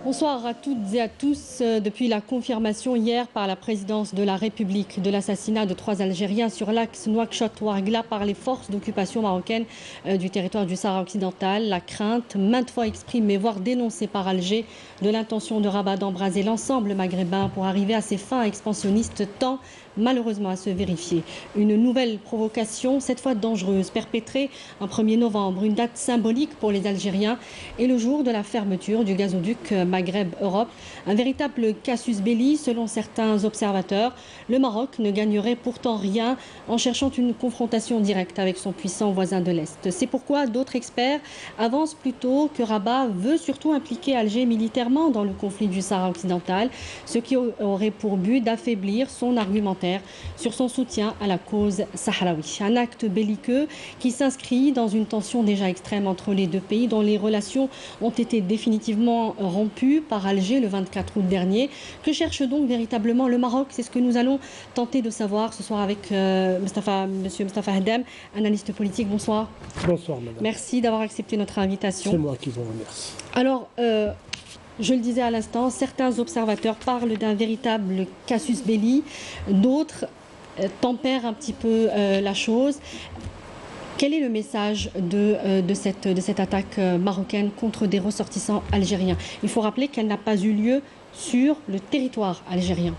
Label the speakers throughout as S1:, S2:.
S1: Bonsoir à toutes et à tous. Depuis la confirmation hier par la présidence de la République de l'assassinat de 3 Algériens sur l'axe Nouakchott-Ouargla par les forces d'occupation marocaines du territoire du Sahara occidental, la crainte maintes fois exprimée, voire dénoncée par Alger, de l'intention de Rabat d'embraser l'ensemble maghrébin pour arriver à ses fins expansionnistes tend malheureusement à se vérifier. Une nouvelle provocation, cette fois dangereuse, perpétrée un 1er novembre, une date symbolique pour les Algériens et le jour de la fermeture du gazoduc Maghreb-Europe. Un véritable casus belli selon certains observateurs. Le Maroc ne gagnerait pourtant rien en cherchant une confrontation directe avec son puissant voisin de l'Est. C'est pourquoi d'autres experts avancent plutôt que Rabat veut surtout impliquer Alger militairement dans le conflit du Sahara occidental, ce qui aurait pour but d'affaiblir son argumentaire sur son soutien à la cause sahraoui. Un acte belliqueux qui s'inscrit dans une tension déjà extrême entre les deux pays dont les relations ont été définitivement rompues par Alger le 24 août dernier. Que cherche donc véritablement le Maroc? C'est ce que nous allons tenter de savoir ce soir avec Monsieur Mostafa Hadem, analyste politique. Bonsoir.
S2: Bonsoir, madame.
S1: Merci d'avoir accepté notre invitation.
S2: C'est moi qui vous remercie.
S1: Alors, je le disais à l'instant, certains observateurs parlent d'un véritable casus belli, d'autres tempèrent un petit peu la chose. Quel est le message de cette attaque marocaine contre des ressortissants algériens? Il faut rappeler qu'elle n'a pas eu lieu sur le territoire algérien.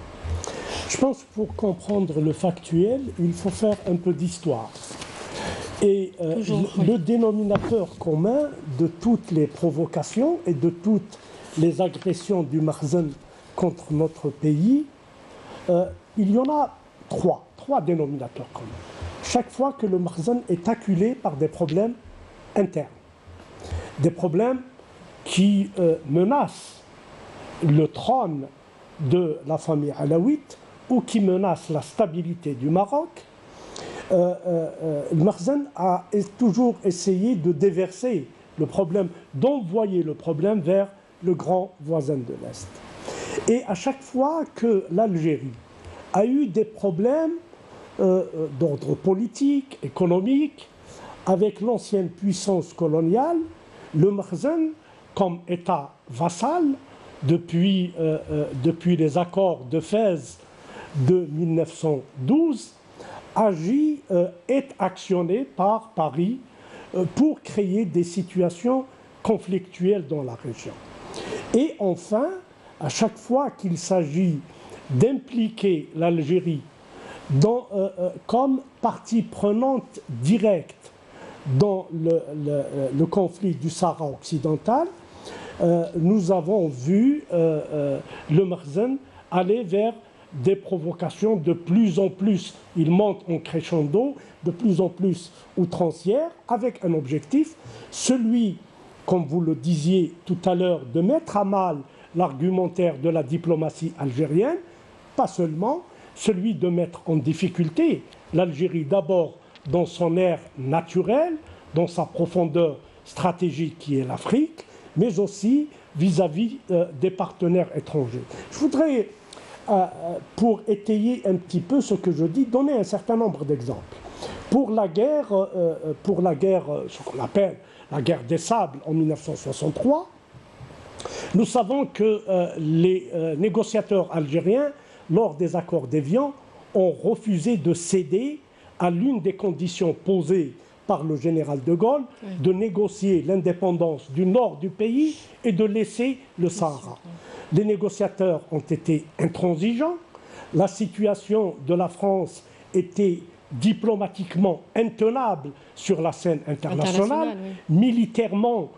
S2: Je pense que pour comprendre le factuel, il faut faire un peu d'histoire. Et le dénominateur commun de toutes les provocations et de toutes les agressions du Makhzen contre notre pays, il y en a trois dénominateurs communs. Chaque fois que le Makhzen est acculé par des problèmes internes, des problèmes qui menacent le trône de la famille alaouite ou qui menacent la stabilité du Maroc, le Makhzen a toujours essayé de déverser le problème, d'envoyer le problème vers le grand voisin de l'Est. Et à chaque fois que l'Algérie a eu des problèmes d'ordre politique, économique, avec l'ancienne puissance coloniale, le Makhzen, comme État vassal, depuis les accords de Fès de 1912, agit, est actionné par Paris pour créer des situations conflictuelles dans la région. Et enfin, à chaque fois qu'il s'agit d'impliquer l'Algérie comme partie prenante directe dans le conflit du Sahara occidental, nous avons vu le Makhzen aller vers des provocations de plus en plus, il monte en crescendo, de plus en plus outrancières, avec un objectif, celui, comme vous le disiez tout à l'heure, de mettre à mal l'argumentaire de la diplomatie algérienne, pas seulement, celui de mettre en difficulté l'Algérie d'abord dans son aire naturelle, dans sa profondeur stratégique qui est l'Afrique, mais aussi vis-à-vis des partenaires étrangers. Je voudrais, pour étayer un petit peu ce que je dis, donner un certain nombre d'exemples. Pour la guerre, ce qu'on appelle la guerre des sables en 1963, nous savons que les négociateurs algériens, lors des accords d'Évian, ont refusé de céder à l'une des conditions posées par le général de Gaulle, de négocier l'indépendance du nord du pays et de laisser le Sahara. Les négociateurs ont été intransigeants, la situation de la France était diplomatiquement intenable sur la scène internationale. Oui. Militairement,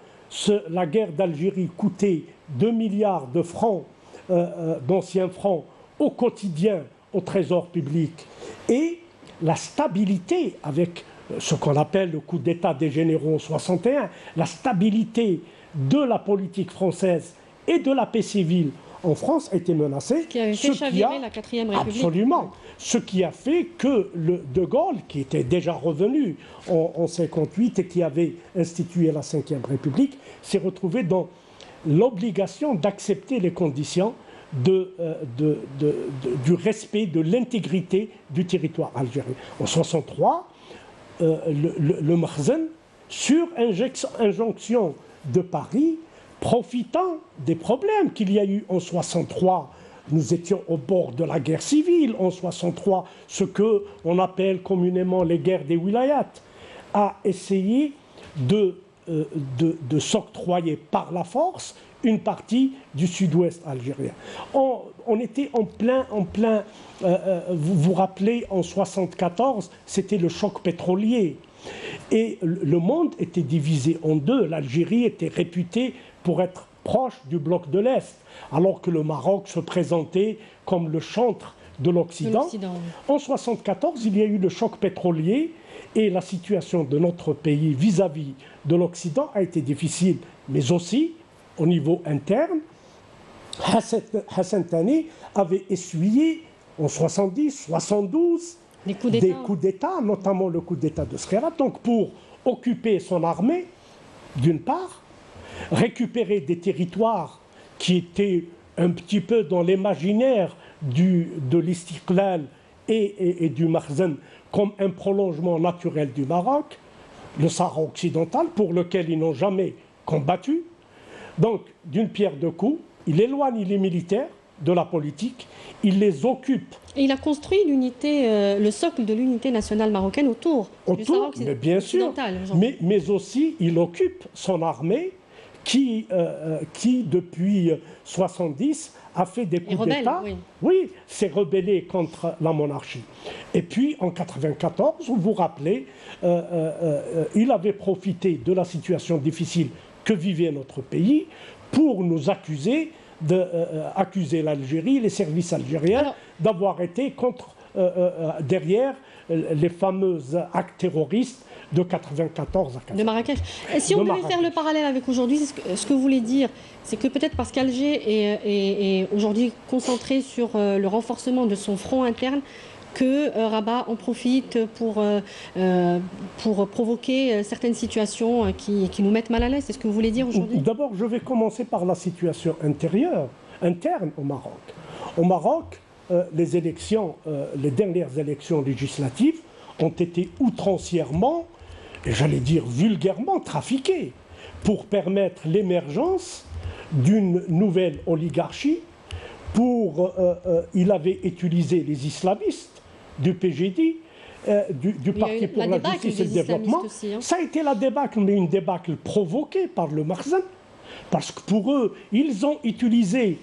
S2: la guerre d'Algérie coûtait 2 milliards de francs, d'anciens francs, au quotidien au trésor public. Et la stabilité, avec ce qu'on appelle le coup d'État des généraux en 61, la stabilité de la politique française et de la paix civile en France était menacée.
S1: Ce qui avait fait chavirer la 4e République.
S2: Absolument. Ce qui a fait que De Gaulle, qui était déjà revenu en 1958 et qui avait institué la 5e République, s'est retrouvé dans l'obligation d'accepter les conditions du respect de l'intégrité du territoire algérien. En 1963, le Makhzen, sur injonction de Paris, profitant des problèmes qu'il y a eu en 63. Nous étions au bord de la guerre civile en 63, ce qu'on appelle communément les guerres des wilayats, a essayé de s'octroyer par la force une partie du sud-ouest algérien. On était en plein vous vous rappelez, en 1974, c'était le choc pétrolier. Et le monde était divisé en deux. L'Algérie était réputée pour être proche du bloc de l'Est, alors que le Maroc se présentait comme le chantre de l'Occident. En 1974, il y a eu le choc pétrolier et la situation de notre pays vis-à-vis de l'Occident a été difficile, mais aussi au niveau interne. Hassan Thani avait essuyé en 70, 72 des coups d'État, notamment le coup d'État de Skhera. Donc pour occuper son armée, d'une part, récupérer des territoires qui étaient un petit peu dans l'imaginaire de l'Istiqlal et du Makhzen comme un prolongement naturel du Maroc, le Sahara occidental, pour lequel ils n'ont jamais combattu. Donc, d'une pierre deux coups, il éloigne les militaires de la politique, il les occupe.
S1: Et il a construit l'unité, le socle de l'unité nationale marocaine autour du Sahara occidental.
S2: Mais bien sûr, mais aussi il occupe son armée qui depuis 1970, a fait des coups d'État. Oui, s'est rebellé contre la monarchie. Et puis, en 1994, vous vous rappelez, il avait profité de la situation difficile que vivait notre pays pour nous accuser l'Algérie, les services algériens, d'avoir été derrière les fameux actes terroristes de 1994 à 1994.
S1: De Marrakech. Et si on devait faire le parallèle avec aujourd'hui, ce que vous voulez dire, c'est que peut-être parce qu'Alger est aujourd'hui concentré sur le renforcement de son front interne, que Rabat en profite pour provoquer certaines situations qui nous mettent mal à l'aise. C'est ce que vous voulez dire aujourd'hui?
S2: D'abord, je vais commencer par la situation interne au Maroc. Au Maroc, les dernières élections législatives ont été outrancièrement, et j'allais dire vulgairement, trafiquées pour permettre l'émergence d'une nouvelle oligarchie. Il avait utilisé les islamistes du PJD, du Parti pour la justice et le développement.
S1: Aussi, hein.
S2: Ça a été la débâcle, mais une débâcle provoquée par le Makhzen. Parce que pour eux, ils ont utilisé...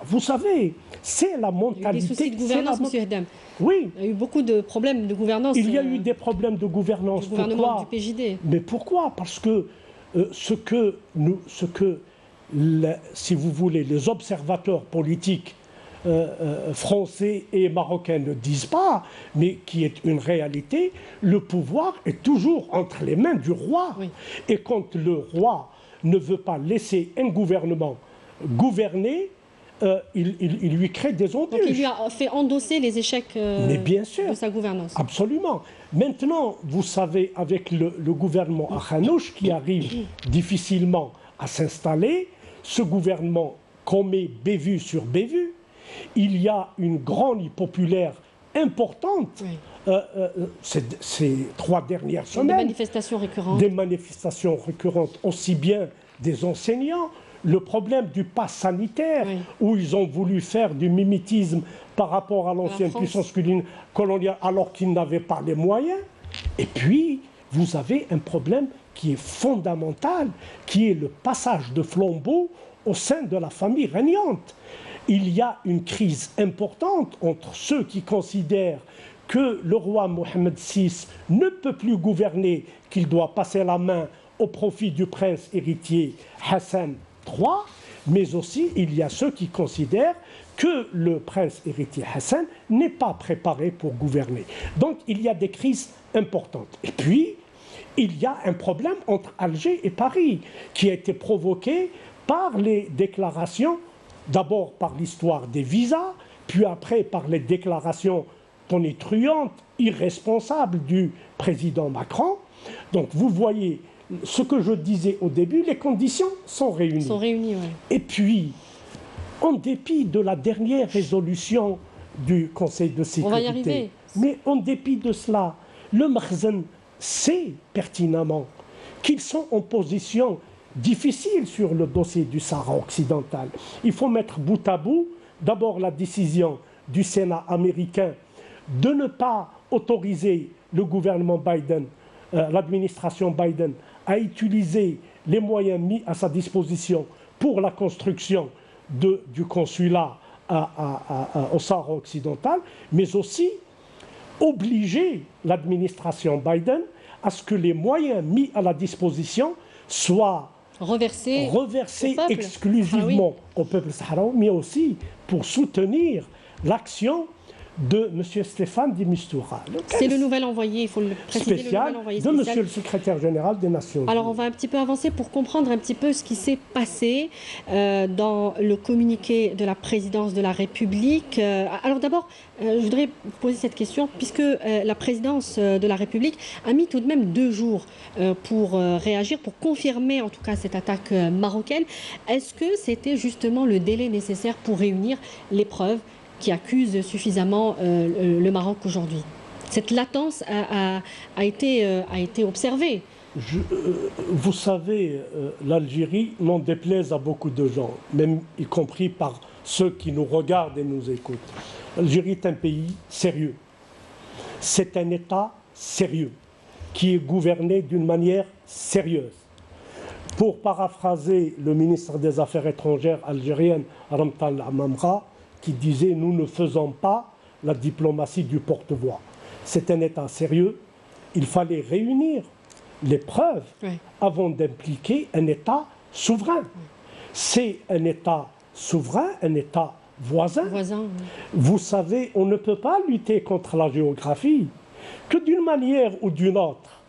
S2: vous savez, c'est la mentalité...
S1: Il y a eu des soucis de gouvernance, M. Hdem.
S2: Oui.
S1: Il y a eu beaucoup de problèmes de gouvernance.
S2: Il y a eu des problèmes de gouvernance.
S1: Du gouvernement
S2: pourquoi?
S1: Du PJD.
S2: Mais pourquoi? Parce que si vous voulez, les observateurs politiques français et marocains ne disent pas, mais qui est une réalité, le pouvoir est toujours entre les mains du roi. Oui. Et quand le roi ne veut pas laisser un gouvernement gouverner, il lui crée des embûches.
S1: Donc il lui a fait endosser les échecs de sa gouvernance.
S2: Absolument. Maintenant, vous savez, avec le gouvernement Akhanouch qui arrive difficilement à s'installer, ce gouvernement commet bévue sur bévue. Il y a une grogne populaire importante ces 3 dernières semaines.
S1: Des manifestations récurrentes.
S2: Des manifestations récurrentes, aussi bien des enseignants. Le problème du pass sanitaire, où ils ont voulu faire du mimétisme par rapport à l'ancienne puissance coloniale, alors qu'ils n'avaient pas les moyens. Et puis, vous avez un problème qui est fondamental, qui est le passage de flambeau au sein de la famille régnante. Il y a une crise importante entre ceux qui considèrent que le roi Mohamed VI ne peut plus gouverner, qu'il doit passer la main au profit du prince héritier Hassan III, mais aussi il y a ceux qui considèrent que le prince héritier Hassan n'est pas préparé pour gouverner. Donc il y a des crises importantes. Et puis, il y a un problème entre Alger et Paris qui a été provoqué par les déclarations, d'abord par l'histoire des visas, puis après par les déclarations tonitruantes, irresponsables du président Macron. Donc vous voyez, ce que je disais au début, les conditions sont réunies. Et puis, en dépit de la dernière résolution du Conseil de sécurité,
S1: on va y arriver.
S2: Mais en dépit de cela, le Makhzen sait pertinemment qu'ils sont en position, difficile sur le dossier du Sahara occidental. Il faut mettre bout à bout d'abord la décision du Sénat américain de ne pas autoriser le gouvernement Biden, l'administration Biden, à utiliser les moyens mis à sa disposition pour la construction du consulat au Sahara occidental, mais aussi obliger l'administration Biden à ce que les moyens mis à la disposition soient reversés exclusivement au peuple sahraoui, mais aussi pour soutenir l'action de M. Stéphane de Mistura.
S1: C'est le nouvel envoyé, il faut le préciser,
S2: spécial de M. le secrétaire général des Nations Unies.
S1: Alors on va un petit peu avancer pour comprendre un petit peu ce qui s'est passé dans le communiqué de la présidence de la République. Alors d'abord, je voudrais vous poser cette question, puisque la présidence de la République a mis tout de même 2 jours pour réagir, pour confirmer en tout cas cette attaque marocaine. Est-ce que c'était justement le délai nécessaire pour réunir les preuves qui accuse suffisamment le Maroc aujourd'hui? Cette latence a été observée.
S2: Vous savez, l'Algérie, n'en déplaise à beaucoup de gens, même y compris par ceux qui nous regardent et nous écoutent. L'Algérie est un pays sérieux. C'est un État sérieux qui est gouverné d'une manière sérieuse. Pour paraphraser le ministre des Affaires étrangères algérien, Ramtan Amamra, qui disait « nous ne faisons pas la diplomatie du porte-voix ». C'est un État sérieux. Il fallait réunir les preuves avant d'impliquer un État souverain. C'est un État souverain, un État voisin. Vous savez, on ne peut pas lutter contre la géographie que d'une manière ou d'une autre.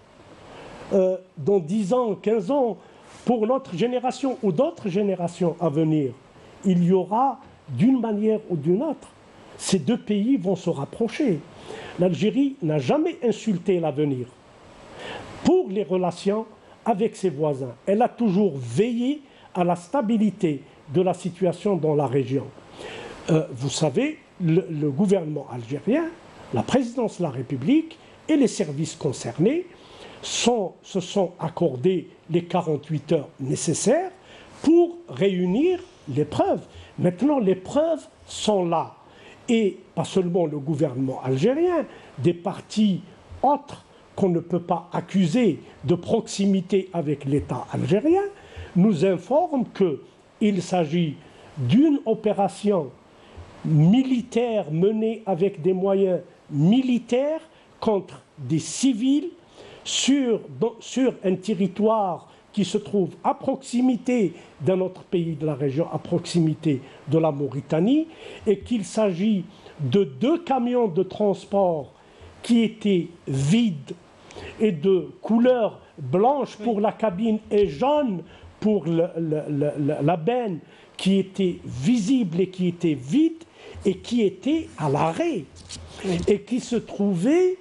S2: Dans 10 ans, 15 ans, pour notre génération ou d'autres générations à venir, il y aura d'une manière ou d'une autre, ces 2 pays vont se rapprocher. L'Algérie n'a jamais insulté l'avenir pour les relations avec ses voisins. Elle a toujours veillé à la stabilité de la situation dans la région. Vous savez, le gouvernement algérien, la présidence de la République et les services concernés se sont accordés les 48 heures nécessaires pour réunir les preuves. Maintenant, les preuves sont là. Et pas seulement le gouvernement algérien, des partis autres qu'on ne peut pas accuser de proximité avec l'État algérien, nous informent qu'il s'agit d'une opération militaire menée avec des moyens militaires contre des civils sur un territoire qui se trouve à proximité d'un autre pays de la région, à proximité de la Mauritanie, et qu'il s'agit de 2 camions de transport qui étaient vides et de couleur blanche pour la cabine et jaune pour la benne, qui était visible et qui était vide et qui était à l'arrêt et qui se trouvait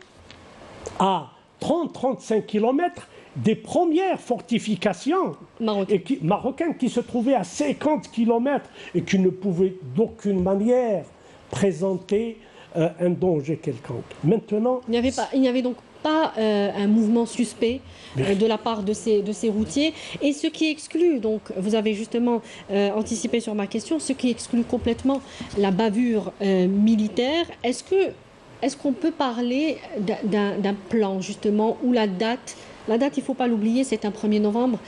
S2: à 30-35 km des premières fortifications marocaines qui se trouvaient à 50 km et qui ne pouvaient d'aucune manière présenter un danger quelconque. Maintenant,
S1: il n'y avait donc pas un mouvement suspect de la part de ces routiers. Et ce qui exclut, donc vous avez justement anticipé sur ma question, ce qui exclut complètement la bavure militaire, est-ce qu'on peut parler d'un plan justement où la date, il ne faut pas l'oublier, c'est un 1er novembre,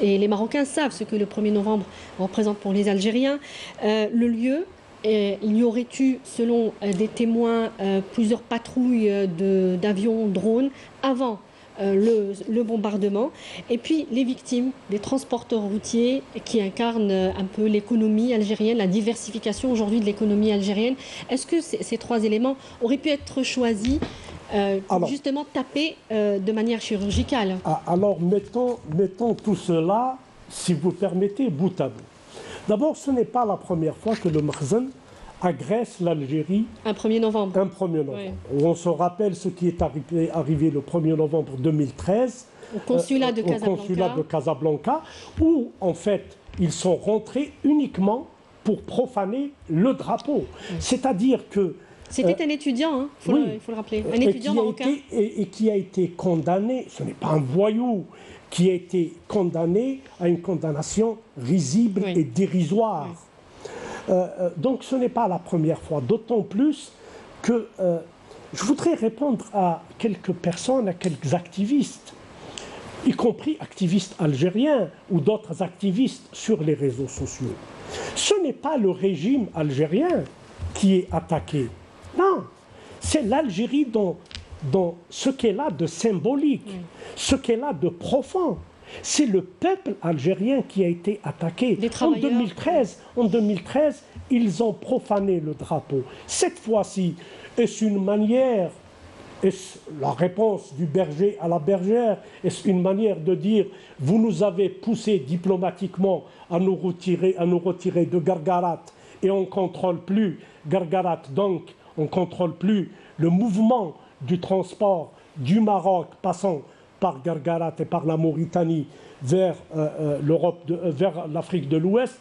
S1: et les Marocains savent ce que le 1er novembre représente pour les Algériens. Le lieu, il y aurait eu, selon des témoins, plusieurs patrouilles d'avions, drones, avant le bombardement. Et puis les victimes, des transporteurs routiers qui incarnent un peu l'économie algérienne, la diversification aujourd'hui de l'économie algérienne. Est-ce que ces 3 éléments auraient pu être choisis pour justement taper de manière chirurgicale?
S2: Alors mettons tout cela, si vous permettez, bout à bout. D'abord, ce n'est pas la première fois que le Makhzen agresse l'Algérie.
S1: Un 1er novembre.
S2: Un 1er novembre. Oui. On se rappelle ce qui est arrivé le 1er novembre 2013
S1: au consulat de
S2: Casablanca, où en fait ils sont rentrés uniquement pour profaner le drapeau. Oui. C'est-à-dire que
S1: C'était un étudiant, il faut le rappeler, un étudiant marocain.
S2: Et qui a été condamné, ce n'est pas un voyou, qui a été condamné à une condamnation risible et dérisoire. Donc ce n'est pas la première fois, d'autant plus que je voudrais répondre à quelques personnes, à quelques activistes, y compris activistes algériens ou d'autres activistes sur les réseaux sociaux. Ce n'est pas le régime algérien qui est attaqué. Non, c'est l'Algérie dans ce qu'elle a de symbolique, ce qu'elle a de profond. C'est le peuple algérien qui a été attaqué. En 2013, ils ont profané le drapeau. Cette fois-ci, est-ce une manière, est-ce la réponse du berger à la bergère, est-ce une manière de dire « vous nous avez poussé diplomatiquement à nous retirer de Gargarat et on ne contrôle plus Gargarat, donc on ne contrôle plus le mouvement du transport du Maroc passant par Gargarat et par la Mauritanie vers vers l'Afrique de l'Ouest,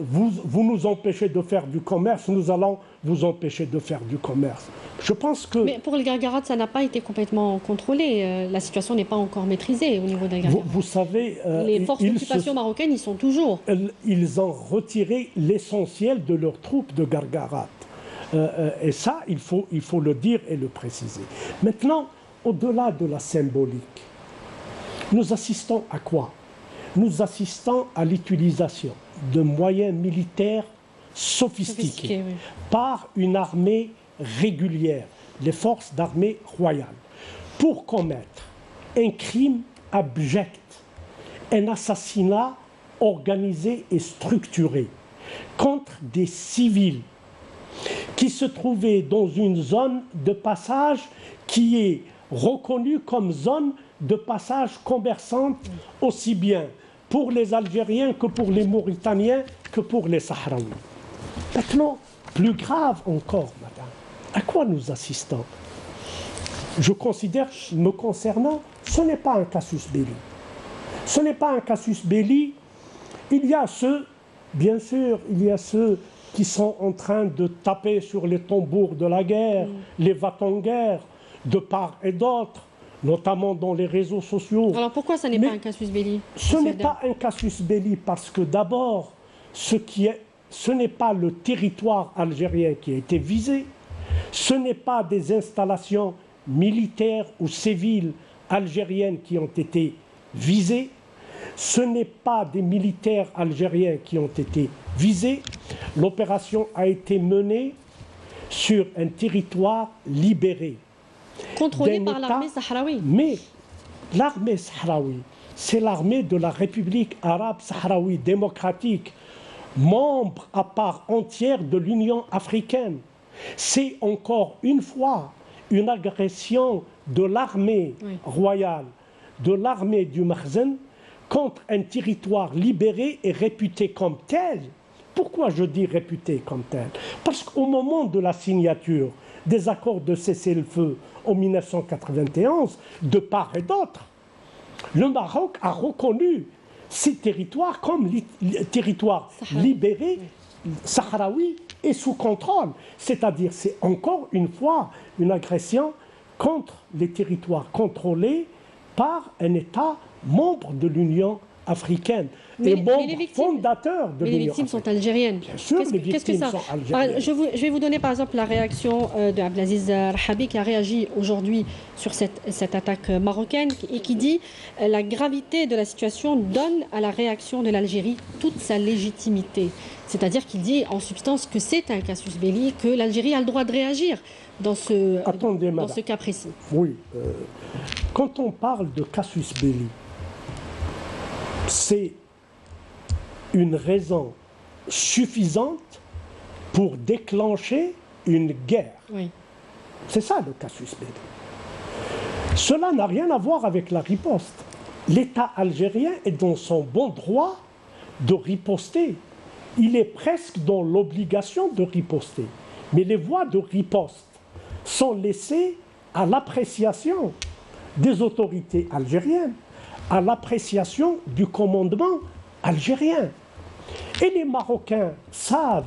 S2: vous nous empêchez de faire du commerce, nous allons vous empêcher de faire du commerce. Je pense que...
S1: Mais pour le Gargarat, ça n'a pas été complètement contrôlé. La situation n'est pas encore maîtrisée au niveau d'un Gargarat.
S2: Vous savez...
S1: les forces d'occupation marocaines y sont toujours.
S2: Ils ont retiré l'essentiel de leurs troupes de Gargarat. Et ça, il faut le dire et le préciser. Maintenant, au-delà de la symbolique, nous assistons à quoi? Nous assistons à l'utilisation de moyens militaires sophistiqués par une armée régulière, les forces d'armée royales, pour commettre un crime abject, un assassinat organisé et structuré contre des civils qui se trouvaient dans une zone de passage qui est reconnue comme zone de passage commerçante aussi bien pour les Algériens que pour les Mauritaniens que pour les Sahraouis. Maintenant, plus grave encore, madame, à quoi nous assistons? Je considère, me concernant, ce n'est pas un casus belli. Ce n'est pas un casus belli. Il y a ceux, bien sûr, il y a ceux qui sont en train de taper sur les tambours de la guerre, les va-t-en-guerre, de part et d'autre, notamment dans les réseaux sociaux.
S1: Alors pourquoi ce n'est pas un casus belli?
S2: Ce n'est pas un casus belli parce que d'abord, ce n'est pas le territoire algérien qui a été visé, ce n'est pas des installations militaires ou civiles algériennes qui ont été visées, ce n'est pas des militaires algériens qui ont été visés. L'opération a été menée sur un territoire libéré.
S1: Contrôlé par l'armée sahraoui.
S2: Mais l'armée sahraoui, c'est l'armée de la République arabe sahraoui démocratique, membre à part entière de l'Union africaine. C'est encore une fois une agression de l'armée royale, de l'armée du Makhzen, contre un territoire libéré et réputé comme tel. Pourquoi je dis réputé comme tel? Parce qu'au moment de la signature des accords de cessez-le-feu en 1991, de part et d'autre, le Maroc a reconnu ces territoires comme territoires libérés, sahraouis et sous contrôle. C'est-à-dire, c'est encore une fois une agression contre les territoires contrôlés par un État membre de l'Union africaine et membre fondateur de l'Union africaine.
S1: Mais les victimes sont algériennes.
S2: Bien sûr, les victimes sont algériennes.
S1: Je vais vous donner par exemple la réaction de Abdelaziz Rahabi qui a réagi aujourd'hui sur cette attaque marocaine et qui dit « La gravité de la situation donne à la réaction de l'Algérie toute sa légitimité ». C'est-à-dire qu'il dit en substance que c'est un casus belli, que l'Algérie a le droit de réagir dans ce cas précis.
S2: Oui. Quand on parle de casus belli, c'est une raison suffisante pour déclencher une guerre.
S1: Oui.
S2: C'est ça le casus belli. Cela n'a rien à voir avec la riposte. L'État algérien est dans son bon droit de riposter. Il est presque dans l'obligation de riposter. Mais les voies de riposte sont laissées à l'appréciation des autorités algériennes, à l'appréciation du commandement algérien. Et les Marocains savent,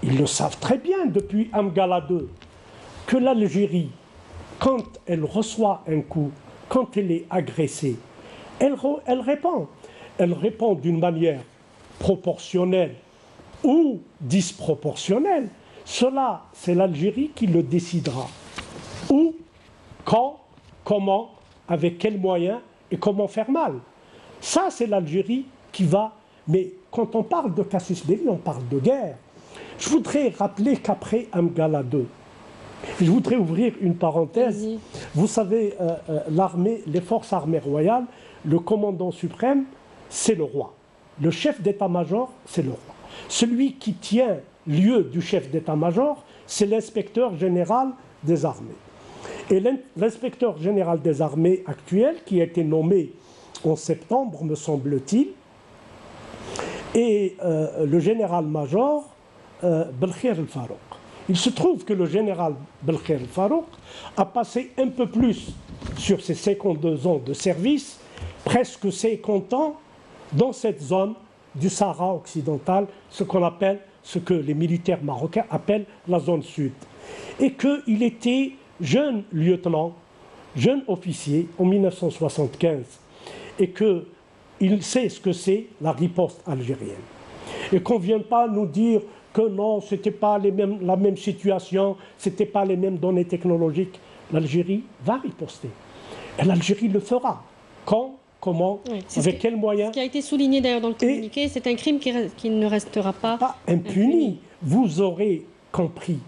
S2: ils le savent très bien depuis Amgala II, que l'Algérie, quand elle reçoit un coup, quand elle est agressée, elle répond. Elle répond d'une manière proportionnelle ou disproportionnelle. Cela, c'est l'Algérie qui le décidera. Où, quand, comment, avec quels moyens et comment faire mal. Ça, c'est l'Algérie qui va... Mais quand on parle de casus belli, on parle de guerre. Je voudrais rappeler qu'après Amgala II, je voudrais ouvrir une parenthèse. Vous savez, l'armée, les forces armées royales, le commandant suprême, c'est le roi. Le chef d'état-major, c'est le roi. Celui qui tient lieu du chef d'état-major, c'est l'inspecteur général des armées. Et l'inspecteur général des armées actuel, qui a été nommé en septembre, me semble-t-il, et le général-major Belkhir el-Farouk. Il se trouve que le général Belkhir el-Farouk a passé un peu plus sur ses 52 ans de service, presque 50 ans, dans cette zone du Sahara occidental, ce que les militaires marocains appellent la zone sud. Et qu'il était jeune lieutenant, jeune officier en 1975, et qu'il sait ce que c'est la riposte algérienne. Et qu'on ne vienne pas nous dire que non, ce n'était pas la même situation, ce n'était pas les mêmes données technologiques. L'Algérie va riposter. Et l'Algérie le fera. Quand, comment, avec quels moyens.
S1: Ce qui a été souligné d'ailleurs dans le communiqué, c'est un crime qui ne restera pas
S2: impuni. Vous aurez compris,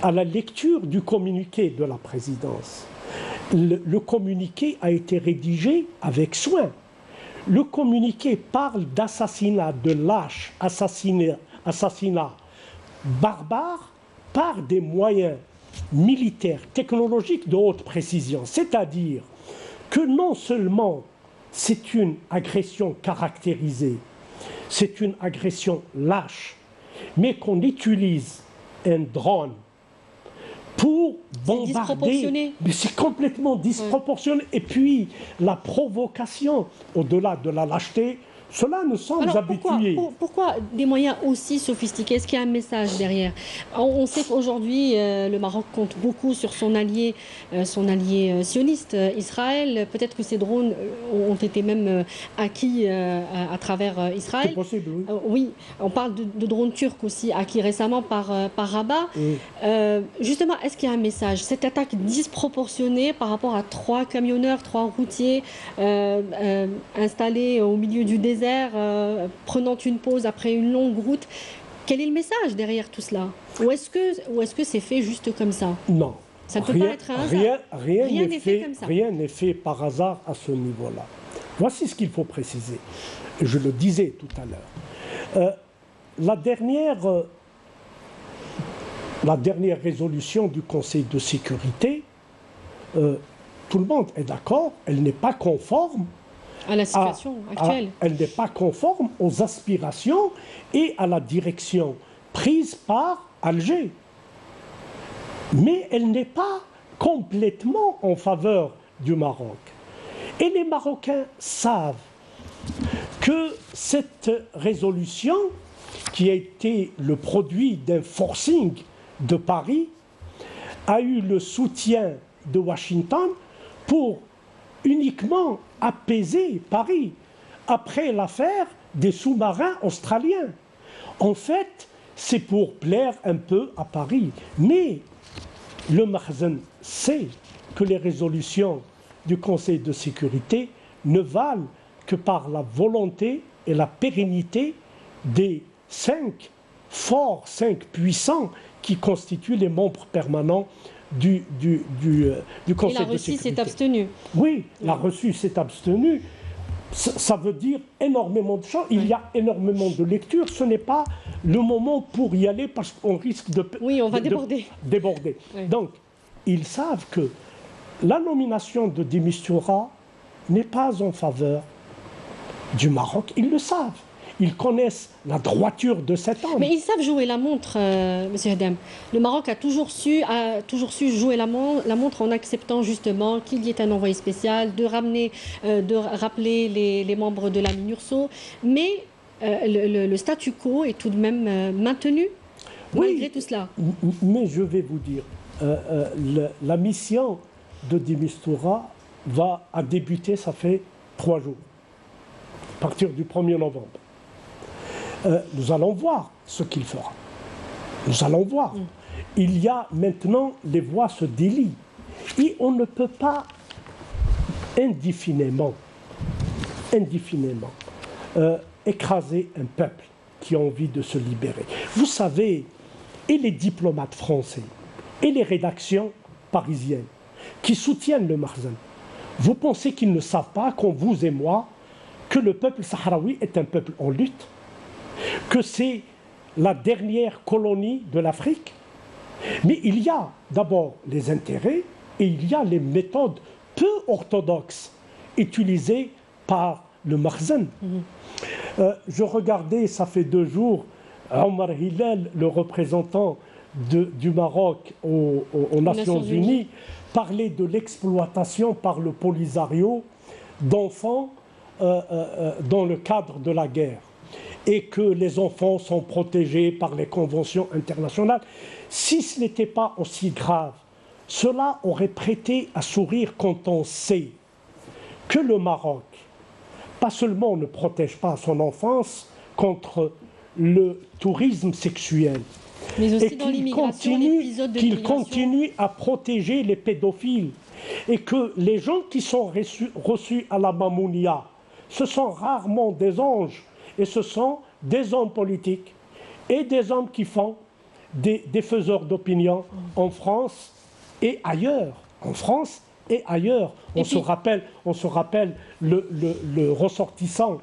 S2: à la lecture du communiqué de la présidence, le communiqué a été rédigé avec soin. Le communiqué parle d'assassinat, de lâche, assassinat barbare par des moyens militaires, technologiques de haute précision. C'est-à-dire que non seulement c'est une agression caractérisée, c'est une agression lâche, mais qu'on utilise un drone pour bombarder. Mais c'est complètement disproportionné. Et puis, la provocation, au-delà de la lâcheté, cela nous semble habitué.
S1: Pourquoi des moyens aussi sophistiqués? Est-ce qu'il y a un message derrière? On sait qu'aujourd'hui, le Maroc compte beaucoup sur son allié sioniste, Israël. Peut-être que ces drones ont été même acquis à travers Israël.
S2: C'est possible, oui.
S1: Oui, on parle de drones turcs aussi, acquis récemment par Rabat. Justement, est-ce qu'il y a un message? Cette attaque disproportionnée par rapport à 3 camionneurs, 3 routiers installés au milieu du désert, prenant une pause après une longue route. Quel est le message derrière tout cela? Ou est-ce que c'est fait juste comme ça?
S2: Non.
S1: Ça ne peut pas être un hasard.
S2: Rien n'est fait comme ça. Rien n'est fait par hasard à ce niveau-là. Voici ce qu'il faut préciser. Je le disais tout à l'heure. La dernière résolution du Conseil de sécurité, tout le monde est d'accord, elle n'est pas conforme
S1: à la situation actuelle.
S2: Elle n'est pas conforme aux aspirations et à la direction prise par Alger. Mais elle n'est pas complètement en faveur du Maroc. Et les Marocains savent que cette résolution, qui a été le produit d'un forcing de Paris, a eu le soutien de Washington pour uniquement apaiser Paris après l'affaire des sous-marins australiens. En fait, c'est pour plaire un peu à Paris. Mais le Makhzen sait que les résolutions du Conseil de sécurité ne valent que par la volonté et la pérennité des 5 forts, 5 puissants qui constituent les membres permanents du Conseil de sécurité.
S1: Et la Russie s'est abstenue.
S2: Oui, la Russie s'est abstenue. Ça veut dire énormément de choses. Il y a énormément de lectures. Ce n'est pas le moment pour y aller parce qu'on risque de...
S1: Oui, on va déborder.
S2: Oui. Donc, ils savent que la nomination de De Mistura n'est pas en faveur du Maroc. Ils le savent. Ils connaissent la droiture de cet homme.
S1: Mais ils savent jouer la montre, M. Hedem. Le Maroc a toujours su jouer la montre en acceptant justement qu'il y ait un envoyé spécial, de rappeler les membres de la MINURSO. Mais le statu quo est tout de même maintenu. malgré tout cela.
S2: Mais je vais vous dire, la mission de de Mistura a débuté, ça fait 3 jours, à partir du 1er novembre. Nous allons voir ce qu'il fera. Nous allons voir. Il y a maintenant, les voix se délient. Et on ne peut pas indéfiniment écraser un peuple qui a envie de se libérer. Vous savez, et les diplomates français, et les rédactions parisiennes qui soutiennent le Makhzen, vous pensez qu'ils ne savent pas, comme vous et moi, que le peuple sahraoui est un peuple en lutte, que c'est la dernière colonie de l'Afrique? Mais il y a d'abord les intérêts et il y a les méthodes peu orthodoxes utilisées par le Makhzen. Je regardais, ça fait 2 jours, Omar Hillel, le représentant du Maroc aux Nations Unies, parler de l'exploitation par le Polisario d'enfants dans le cadre de la guerre et que les enfants sont protégés par les conventions internationales. Si ce n'était pas aussi grave, cela aurait prêté à sourire quand on sait que le Maroc, pas seulement ne protège pas son enfance contre le tourisme sexuel,
S1: mais aussi
S2: et
S1: dans l'immigration, l'épisode de
S2: qu'il continue à protéger les pédophiles et que les gens qui sont reçus à la Mamounia, ce sont rarement des anges et ce sont des hommes politiques et des hommes qui font des faiseurs d'opinion en France et ailleurs. En France et ailleurs. On se rappelle le ressortissant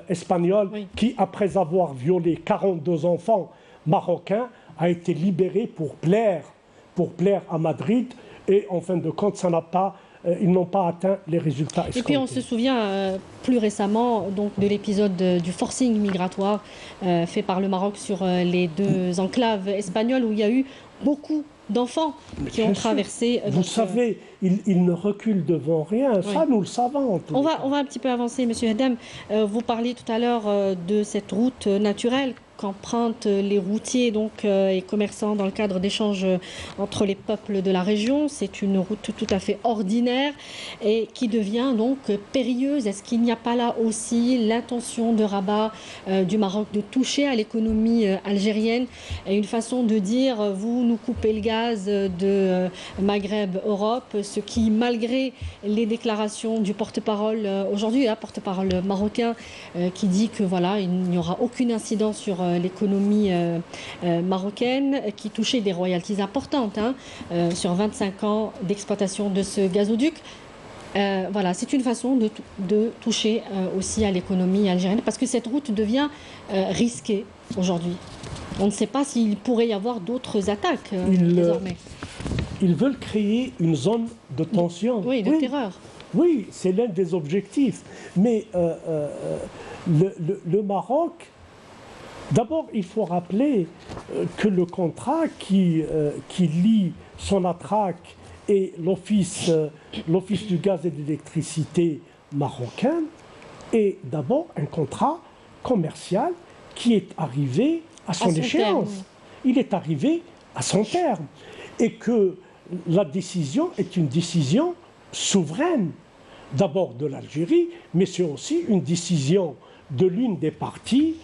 S2: espagnol qui, après avoir violé 42 enfants marocains, a été libéré pour plaire à Madrid. Et en fin de compte, ils n'ont pas atteint les résultats escomptés.
S1: Et puis on se souvient plus récemment donc, de l'épisode du forcing migratoire fait par le Maroc sur les 2 enclaves espagnoles où il y a eu beaucoup d'enfants qui ont traversé.
S2: Vous savez, ils ne reculent devant rien. Ça, nous le savons.
S1: On va un petit peu avancer, Monsieur Hadem. Vous parliez tout à l'heure de cette route naturelle qu'empruntent les routiers et commerçants dans le cadre d'échanges entre les peuples de la région. C'est une route tout à fait ordinaire et qui devient donc périlleuse. Est-ce qu'il n'y a pas là aussi l'intention de Rabat, du Maroc, de toucher à l'économie algérienne et une façon de dire vous nous coupez le gaz de Maghreb-Europe, ce qui, malgré les déclarations du porte-parole aujourd'hui, porte-parole marocain, qui dit que voilà, il n'y aura aucune incidence sur l'économie marocaine, qui touchait des royalties importantes sur 25 ans d'exploitation de ce gazoduc. Voilà, c'est une façon de toucher aussi à l'économie algérienne, parce que cette route devient risquée aujourd'hui. On ne sait pas s'il pourrait y avoir d'autres attaques désormais.
S2: Ils veulent créer une zone de tension.
S1: Oui, de terreur.
S2: Oui, c'est l'un des objectifs. Mais le Maroc, d'abord, il faut rappeler que le contrat qui lie Sonatrach et l'Office du gaz et de l'électricité marocain est d'abord un contrat commercial qui est arrivé à son échéance. Il est arrivé à son terme. Et que la décision est une décision souveraine, d'abord de l'Algérie, mais c'est aussi une décision de l'une des parties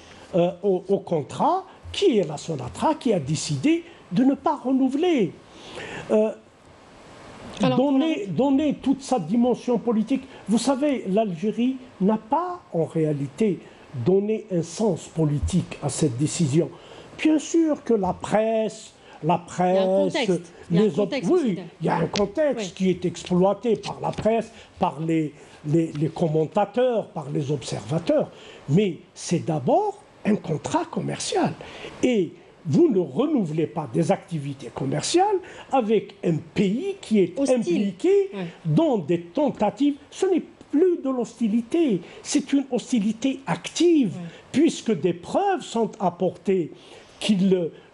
S2: au contrat, qui est la Sonatrach, qui a décidé de ne pas renouveler. Donner toute sa dimension politique. Vous savez, l'Algérie n'a pas en réalité donné un sens politique à cette décision. Bien sûr que la presse, il y a un contexte qui est exploité par la presse, par les commentateurs, par les observateurs. Mais c'est d'abord un contrat commercial. Et vous ne renouvelez pas des activités commerciales avec un pays qui est impliqué dans des tentatives. Ce n'est plus de l'hostilité, c'est une hostilité active, puisque des preuves sont apportées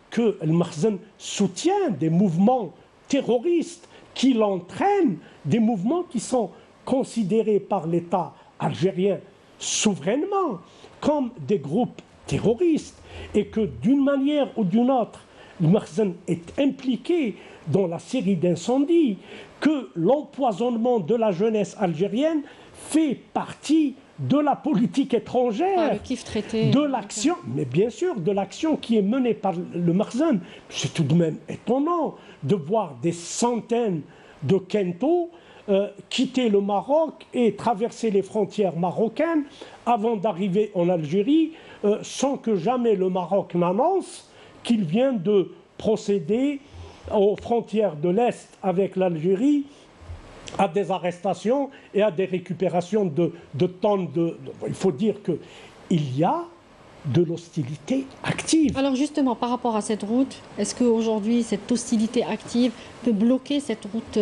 S2: que le Makhzen soutient des mouvements terroristes, qu'il entraîne des mouvements qui sont considérés par l'État algérien souverainement comme des groupes terroriste et que d'une manière ou d'une autre, le Makhzen est impliqué dans la série d'incendies, que l'empoisonnement de la jeunesse algérienne fait partie de la politique étrangère, de l'action, mais bien sûr, de l'action qui est menée par le Makhzen. C'est tout de même étonnant de voir des centaines de Kento quitter le Maroc et traverser les frontières marocaines avant d'arriver en Algérie sans que jamais le Maroc n'annonce qu'il vient de procéder aux frontières de l'Est avec l'Algérie à des arrestations et à des récupérations de tonnes de... Il faut dire qu'il y a de l'hostilité active.
S1: Alors justement, par rapport à cette route, est-ce qu'aujourd'hui, cette hostilité active peut bloquer cette route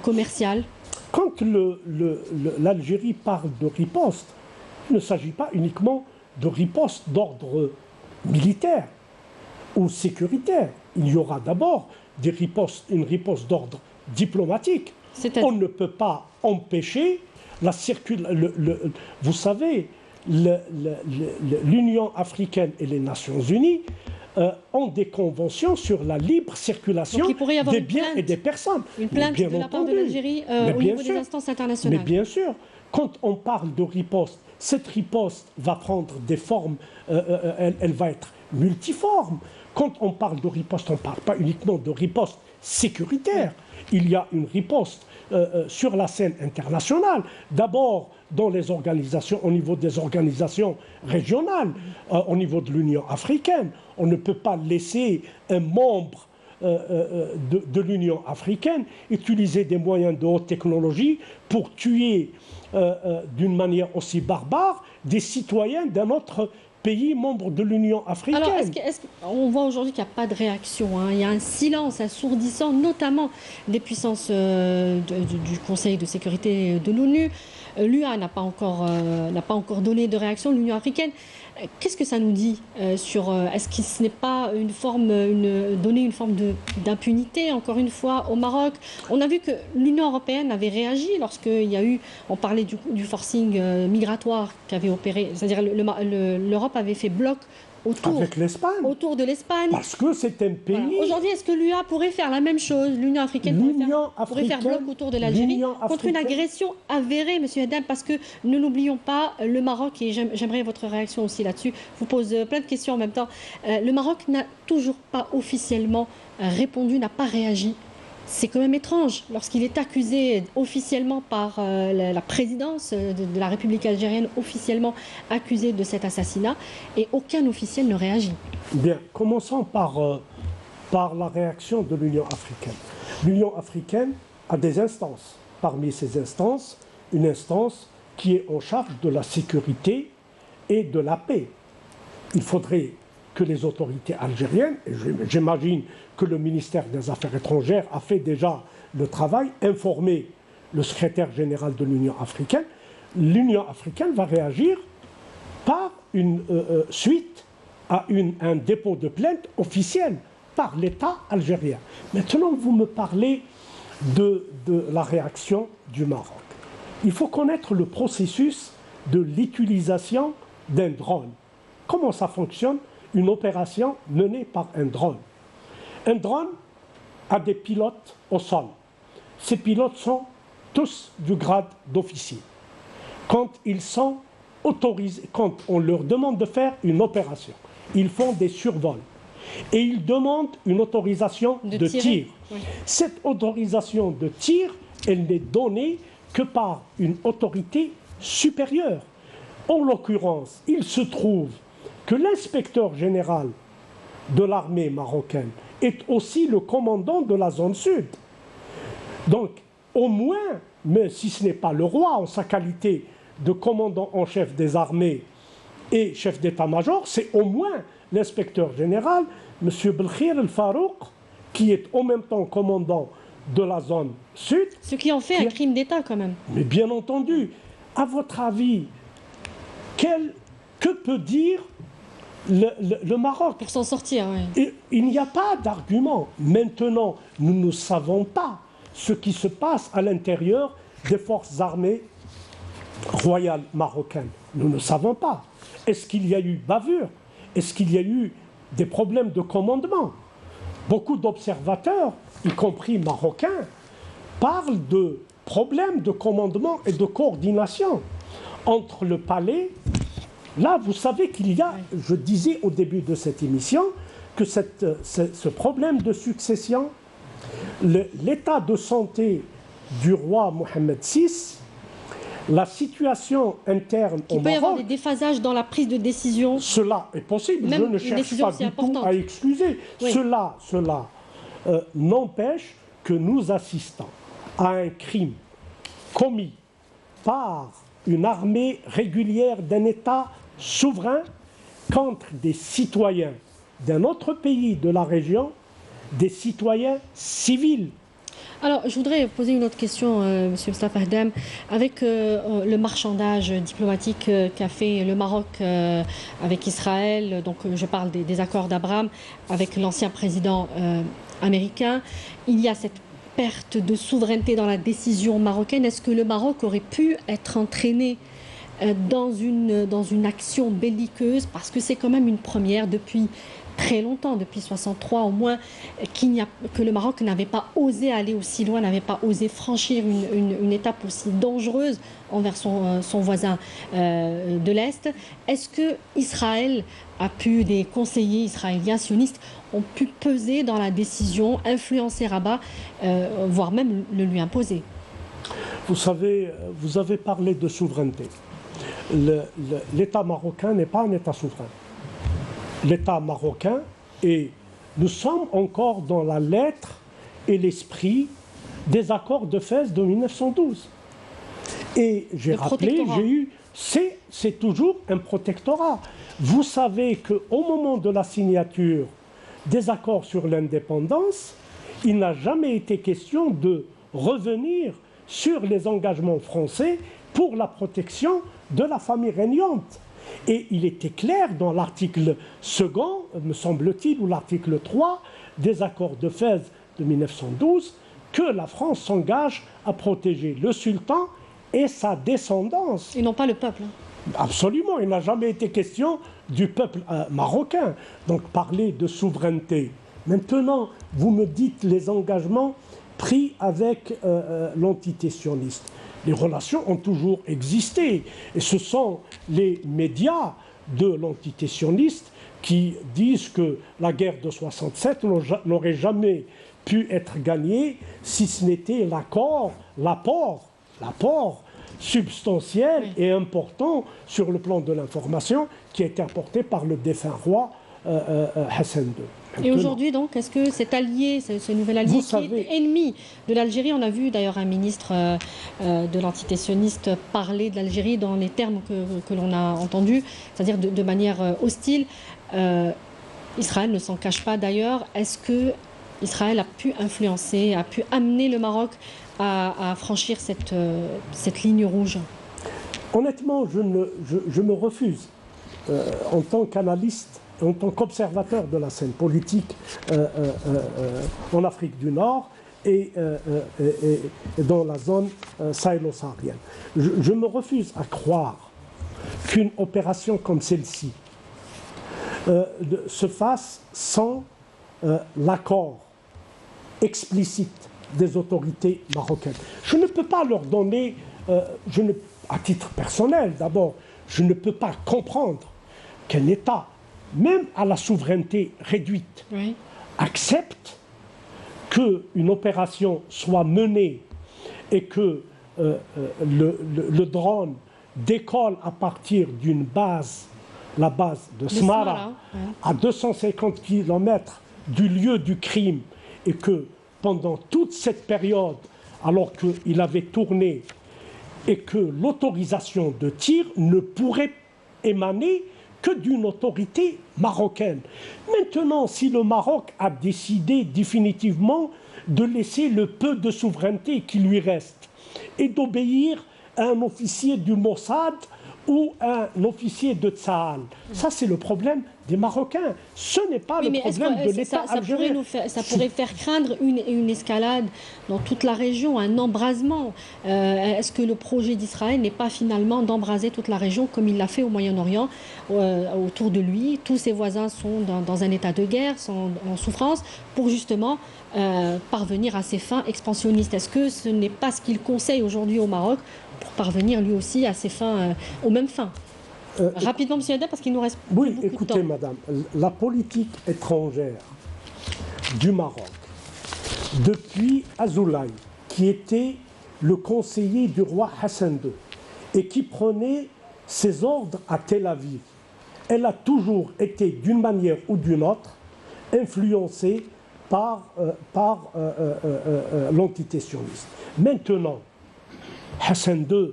S1: commerciale?
S2: Quand l'Algérie parle de riposte, il ne s'agit pas uniquement de riposte d'ordre militaire ou sécuritaire. Il y aura d'abord une riposte d'ordre diplomatique. On ne peut pas empêcher la circulation. Vous savez, l'Union africaine et les Nations unies ont des conventions sur la libre circulation des biens et des personnes.
S1: Une plainte de la part de l'Algérie au niveau des instances internationales.
S2: Mais bien sûr, quand on parle de riposte, cette riposte va prendre des formes, elle va être multiforme. Quand on parle de riposte, on ne parle pas uniquement de riposte sécuritaire. Il y a une riposte sur la scène internationale. D'abord, dans les organisations, au niveau des organisations régionales, au niveau de l'Union africaine. On ne peut pas laisser un membre de l'Union africaine utiliser des moyens de haute technologie pour tuer d'une manière aussi barbare des citoyens d'un autre pays membre de l'Union africaine.
S1: Alors, on voit aujourd'hui qu'il n'y a pas de réaction, hein. Il y a un silence assourdissant, notamment des puissances du Conseil de sécurité de l'ONU. L'UA n'a pas encore donné de réaction, l'Union africaine. Qu'est-ce que ça nous dit sur... Est-ce que ce n'est pas donner une forme d'impunité, encore une fois, au Maroc? On a vu que l'Union européenne avait réagi lorsqu'il y a eu... On parlait du forcing migratoire qu'avait opéré, c'est-à-dire l'Europe avait fait bloc autour de l'Espagne.
S2: Parce que c'est un pays...
S1: Voilà. Aujourd'hui, est-ce que l'UA pourrait faire la même chose? L'Union africaine pourrait faire bloc autour de l'Algérie contre une agression avérée, M. Haddad, parce que ne l'oublions pas, le Maroc, et j'aimerais votre réaction aussi là-dessus, je vous pose plein de questions en même temps, le Maroc n'a toujours pas officiellement répondu, n'a pas réagi. C'est quand même étrange lorsqu'il est accusé officiellement par la présidence de la République algérienne, officiellement accusé de cet assassinat, et aucun officiel ne réagit.
S2: Bien, commençons par la réaction de l'Union africaine. L'Union africaine a des instances. Parmi ces instances, une instance qui est en charge de la sécurité et de la paix. Il faudrait que les autorités algériennes, et j'imagine que le ministère des Affaires étrangères a fait déjà le travail, informer le secrétaire général de l'Union africaine. L'Union africaine va réagir par une suite à un dépôt de plainte officiel par l'État algérien. Maintenant, vous me parlez de la réaction du Maroc. Il faut connaître le processus de l'utilisation d'un drone. Comment ça fonctionne? Une opération menée par un drone. Un drone a des pilotes au sol. Ces pilotes sont tous du grade d'officier. Quand ils sont autorisés, quand on leur demande de faire une opération, ils font des survols et ils demandent une autorisation de tir. Oui. Cette autorisation de tir, elle n'est donnée que par une autorité supérieure. En l'occurrence, il se trouve que l'inspecteur général de l'armée marocaine est aussi le commandant de la zone sud. Donc, au moins, mais si ce n'est pas le roi en sa qualité de commandant en chef des armées et chef d'état-major, c'est au moins l'inspecteur général, M. Belkhir El-Farouk, qui est en même temps commandant de la zone sud.
S1: Ce qui en fait un crime d'État quand même.
S2: Mais bien entendu, à votre avis, que peut dire le Maroc
S1: pour s'en sortir, oui.
S2: Il n'y a pas d'argument. Maintenant, nous ne savons pas ce qui se passe à l'intérieur des forces armées royales marocaines. Nous ne savons pas. Est-ce qu'il y a eu bavure? Est-ce qu'il y a eu des problèmes de commandement? Beaucoup d'observateurs, y compris marocains, parlent de problèmes de commandement et de coordination entre le palais. Là, vous savez qu'il y a, je disais au début de cette émission, que ce problème de succession, l'état de santé du roi Mohamed VI, la situation interne au Maroc...
S1: Il peut y avoir des déphasages dans la prise de décision.
S2: Cela est possible,
S1: même
S2: je ne cherche pas du tout à excuser. Oui. Cela n'empêche que nous assistons à un crime commis par une armée régulière d'un État souverain contre des citoyens d'un autre pays de la région, des citoyens civils.
S1: Alors, je voudrais poser une autre question, M. Mostafa Hdam. Avec le marchandage diplomatique qu'a fait le Maroc avec Israël, donc je parle des accords d'Abraham avec l'ancien président américain, il y a cette perte de souveraineté dans la décision marocaine. Est-ce que le Maroc aurait pu être entraîné dans une action belliqueuse? Parce que c'est quand même une première depuis très longtemps, depuis 1963 au moins, que le Maroc n'avait pas osé aller aussi loin, n'avait pas osé franchir une étape aussi dangereuse envers son voisin de l'Est. Est-ce que Israël a pu, des conseillers israéliens sionistes ont pu peser dans la décision, influencer Rabat, voire même le lui imposer?
S2: Vous savez, vous avez parlé de souveraineté. L'État marocain n'est pas un État souverain. L'État marocain, et nous sommes encore dans la lettre et l'esprit des accords de Fès de 1912. Et j'ai rappelé, c'est toujours un protectorat. Vous savez qu'au moment de la signature des accords sur l'indépendance, il n'a jamais été question de revenir sur les engagements français pour la protection de la famille régnante. Et il était clair dans l'article 2, me semble-t-il, ou l'article 3 des accords de Fès de 1912, que la France s'engage à protéger le sultan et sa descendance.
S1: Et non pas le peuple.
S2: Absolument, il n'a jamais été question du peuple marocain. Donc parler de souveraineté. Maintenant, vous me dites les engagements pris avec l'entité sioniste. Les relations ont toujours existé. Et ce sont les médias de l'entité sioniste qui disent que la guerre de 67 n'aurait jamais pu être gagnée si ce n'était l'apport substantiel et important sur le plan de l'information qui a été apporté par le défunt roi Hassan II.
S1: Et aujourd'hui, donc, est-ce que cet allié, ce nouvel allié qui est ennemi de l'Algérie, on a vu d'ailleurs un ministre de l'entité sioniste parler de l'Algérie dans les termes que l'on a entendus, c'est-à-dire de manière hostile. Israël ne s'en cache pas d'ailleurs. Est-ce que Israël a pu influencer, a pu amener le Maroc à franchir cette ligne rouge?
S2: Honnêtement, je me refuse, en tant qu'analyste, en tant qu'observateur de la scène politique en Afrique du Nord et dans la zone sahélo-saharienne. Je me refuse à croire qu'une opération comme celle-ci se fasse sans l'accord explicite des autorités marocaines. Je ne peux pas leur donner, à titre personnel d'abord, je ne peux pas comprendre qu'un État, même à la souveraineté réduite, accepte qu'une opération soit menée et que le drone décolle à partir d'une base, la base de Smara, à 250 km du lieu du crime, et que pendant toute cette période, alors qu'il avait tourné, et que l'autorisation de tir ne pourrait émaner que d'une autorité marocaine. Maintenant, si le Maroc a décidé définitivement de laisser le peu de souveraineté qui lui reste et d'obéir à un officier du Mossad ou un officier de Tsahal, ça c'est le problème des Marocains. Ce n'est pas le problème de l'État algérien.
S1: Ça pourrait faire craindre une escalade dans toute la région, un embrasement. Est-ce que le projet d'Israël n'est pas finalement d'embraser toute la région comme il l'a fait au Moyen-Orient, autour de lui? Tous ses voisins sont dans un état de guerre, sont en souffrance, pour justement parvenir à ses fins expansionnistes. Est-ce que ce n'est pas ce qu'il conseille aujourd'hui au Maroc pour parvenir lui aussi à ses fins, aux mêmes fins? Rapidement, M. Haddad, parce qu'il nous reste beaucoup de temps.
S2: Oui, écoutez, madame, la politique étrangère du Maroc, depuis Azoulay, qui était le conseiller du roi Hassan II et qui prenait ses ordres à Tel Aviv, elle a toujours été, d'une manière ou d'une autre, influencée par l'entité sioniste. Maintenant, Hassan II,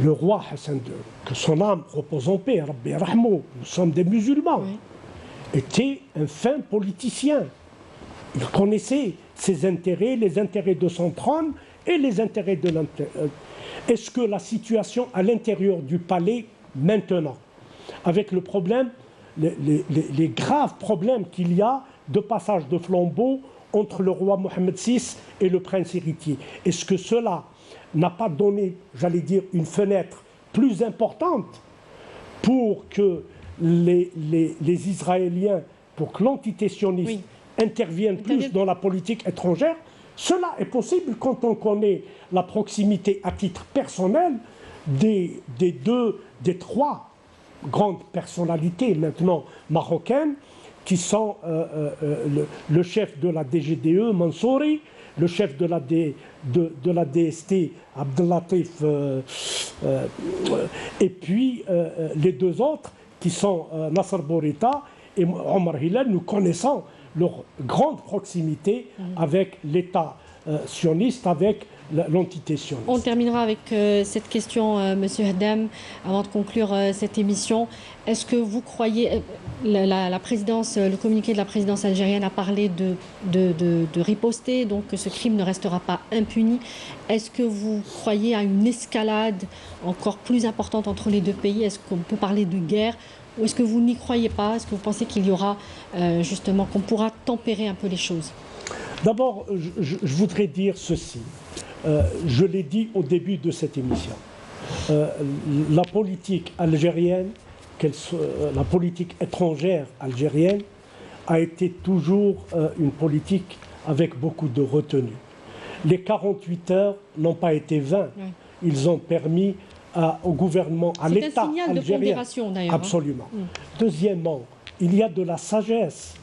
S2: le roi Hassan II, que son âme repose en paix, Rabbi Rahmou, nous sommes des musulmans, était un fin politicien. Il connaissait ses intérêts, les intérêts de son trône et les intérêts de l'intérieur. Est-ce que la situation à l'intérieur du palais, maintenant, avec le problème, les graves problèmes qu'il y a de passage de flambeau entre le roi Mohammed VI et le prince héritier, est-ce que cela n'a pas donné, j'allais dire, une fenêtre plus importante pour que les Israéliens, pour que l'entité sioniste intervienne plus dans la politique étrangère? Cela est possible quand on connaît la proximité à titre personnel des trois grandes personnalités maintenant marocaines qui sont le chef de la DGDE, Mansouri, le chef de la DST, Abdellatif, et puis les deux autres qui sont Nasser Bourita et Omar Hillel. Nous connaissons leur grande proximité avec l'État sioniste, avec l'entité sioniste.
S1: On terminera avec cette question, Monsieur Haddam, avant de conclure cette émission. Est-ce que vous croyez, la présidence, le communiqué de la présidence algérienne a parlé de riposter, donc que ce crime ne restera pas impuni. Est-ce que vous croyez à une escalade encore plus importante entre les deux pays? Est-ce qu'on peut parler de guerre? Ou est-ce que vous n'y croyez pas? Est-ce que vous pensez qu'il y aura justement, qu'on pourra tempérer un peu les choses?
S2: D'abord, je voudrais dire ceci. Je l'ai dit au début de cette émission. La politique algérienne, la politique étrangère algérienne, a été toujours une politique avec beaucoup de retenue. Les 48 heures n'ont pas été vains. Ils ont permis au gouvernement, à l'État algérien. C'est un signal de pondération d'ailleurs. Absolument. Deuxièmement, il y a de la sagesse.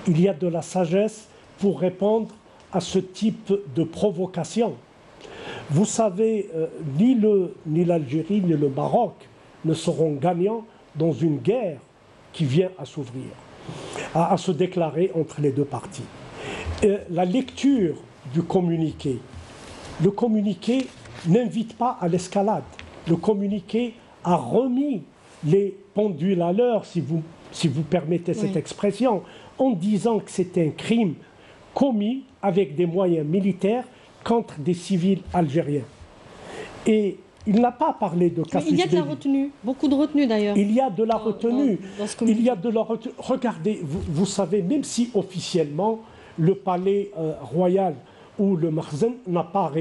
S2: Il y a de la sagesse pour répondre à ce type de provocation. Vous savez, ni l'Algérie ni le Maroc ne seront gagnants dans une guerre qui vient à s'ouvrir, à se déclarer entre les deux parties. La lecture du communiqué, le communiqué n'invite pas à l'escalade. Le communiqué a remis les pendules à l'heure, si vous permettez cette expression, en disant que c'est un crime commis avec des moyens militaires contre des civils algériens. Et il n'a pas parlé de casus belli.
S1: Il y a de la retenue, beaucoup de retenue d'ailleurs.
S2: Il y a de la retenue. Il y a de la retenue. Regardez, vous savez, même si officiellement le palais royal ou le Makhzen n'a pas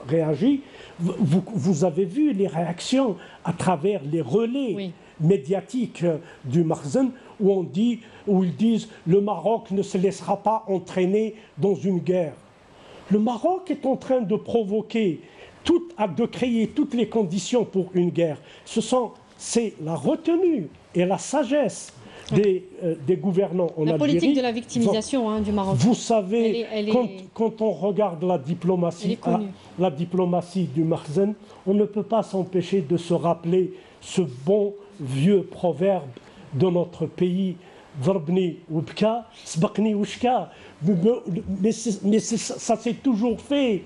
S2: réagi, vous avez vu les réactions à travers les relais médiatiques du Makhzen où ils disent le Maroc ne se laissera pas entraîner dans une guerre. Le Maroc est en train de provoquer, de créer toutes les conditions pour une guerre. C'est la retenue et la sagesse des gouvernants en Algérie.
S1: La politique de la victimisation du Maroc.
S2: Vous savez, quand on regarde la diplomatie du Makhzen, on ne peut pas s'empêcher de se rappeler ce bon vieux proverbe de notre pays, Darbni Wubka, Sbakni Wushka. Mais ça s'est toujours fait.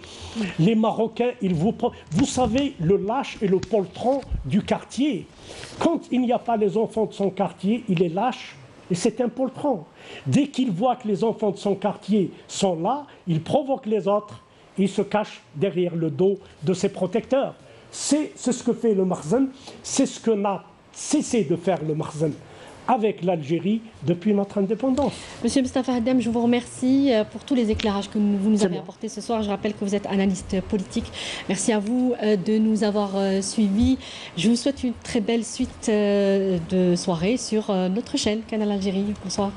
S2: Les Marocains, vous savez, le lâche et le poltron du quartier. Quand il n'y a pas les enfants de son quartier, il est lâche et c'est un poltron. Dès qu'il voit que les enfants de son quartier sont là, il provoque les autres et il se cache derrière le dos de ses protecteurs. C'est ce que fait le Makhzen, c'est ce que n'a cessé de faire le Makhzen avec l'Algérie depuis notre indépendance.
S1: Monsieur Mostafa Haddam, je vous remercie pour tous les éclairages que vous nous avez apportés ce soir. Je rappelle que vous êtes analyste politique. Merci à vous de nous avoir suivis. Je vous souhaite une très belle suite de soirée sur notre chaîne Canal Algérie. Bonsoir.